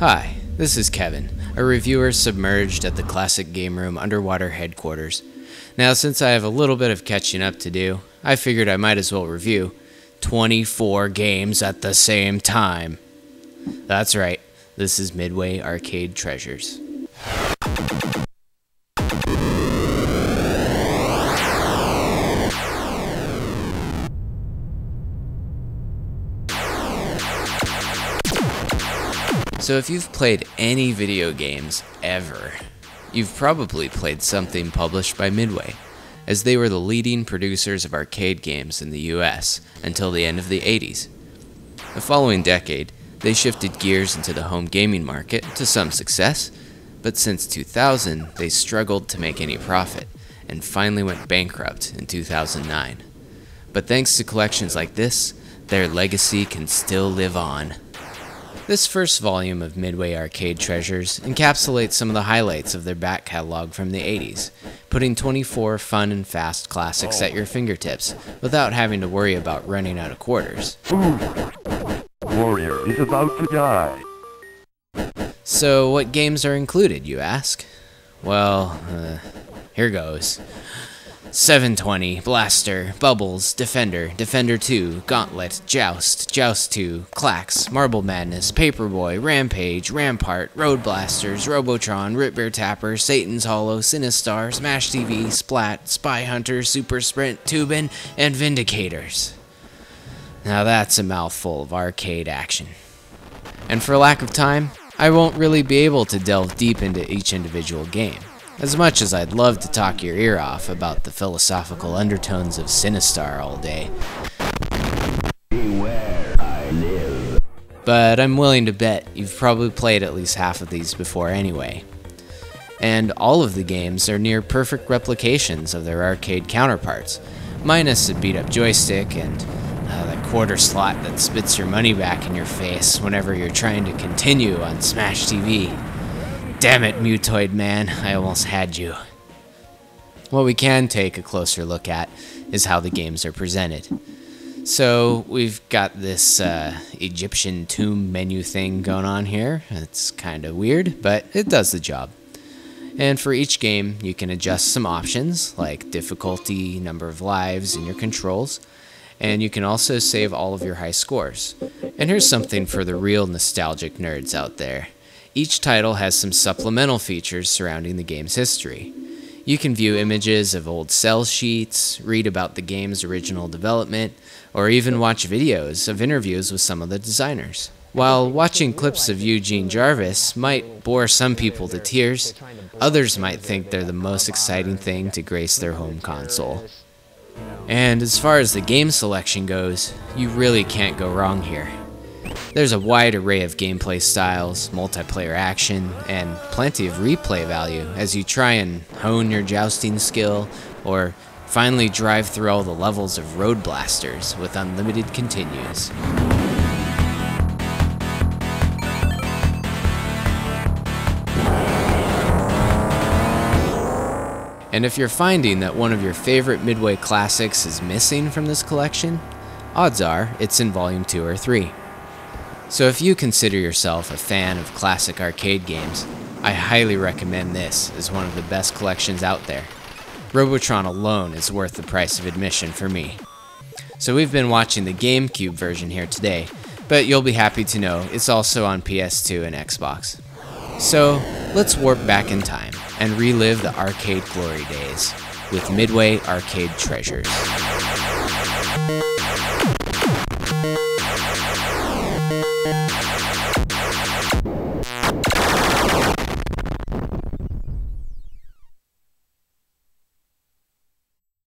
Hi, this is Kevin, a reviewer submerged at the Classic Game Room underwater headquarters. Now, since I have a little bit of catching up to do, I figured I might as well review 24 games at the same time. That's right, this is Midway Arcade Treasures. So if you've played any video games ever, you've probably played something published by Midway, as they were the leading producers of arcade games in the US until the end of the 80s. The following decade, they shifted gears into the home gaming market to some success, but since 2000, they struggled to make any profit and finally went bankrupt in 2009. But thanks to collections like this, their legacy can still live on. This first volume of Midway Arcade Treasures encapsulates some of the highlights of their back catalog from the 80s, putting 24 fun and fast classics at your fingertips without having to worry about running out of quarters. Warrior is about to die. So what games are included, you ask? Well, here goes. 720, Blaster, Bubbles, Defender, Defender 2, Gauntlet, Joust, Joust 2, Clax, Marble Madness, Paperboy, Rampage, Rampart, Road Blasters, Robotron, Rip Bear Tapper, Satan's Hollow, Sinistar, Smash TV, Splat, Spy Hunter, Super Sprint, Tubin, and Vindicators. Now that's a mouthful of arcade action. And for lack of time, I won't really be able to delve deep into each individual game. As much as I'd love to talk your ear off about the philosophical undertones of Sinistar all day. Beware, I live. But I'm willing to bet you've probably played at least half of these before anyway. And all of the games are near perfect replications of their arcade counterparts, minus a beat-up joystick and that quarter slot that spits your money back in your face whenever you're trying to continue on Smash TV. Damn it, Mutoid Man, I almost had you. What we can take a closer look at is how the games are presented. So we've got this Egyptian tomb menu thing going on here. It's kind of weird, but it does the job. And for each game, you can adjust some options, like difficulty, number of lives, and your controls. And you can also save all of your high scores. And here's something for the real nostalgic nerds out there. Each title has some supplemental features surrounding the game's history. You can view images of old sell sheets, read about the game's original development, or even watch videos of interviews with some of the designers. While watching clips of Eugene Jarvis might bore some people to tears, others might think they're the most exciting thing to grace their home console. And as far as the game selection goes, you really can't go wrong here. There's a wide array of gameplay styles, multiplayer action, and plenty of replay value as you try and hone your jousting skill, or finally drive through all the levels of Road Blasters with unlimited continues. And if you're finding that one of your favorite Midway classics is missing from this collection, odds are it's in Volume 2 or 3. So if you consider yourself a fan of classic arcade games, I highly recommend this as one of the best collections out there. Robotron alone is worth the price of admission for me. So we've been watching the GameCube version here today, but you'll be happy to know it's also on PS2 and Xbox. So let's warp back in time and relive the arcade glory days with Midway Arcade Treasures.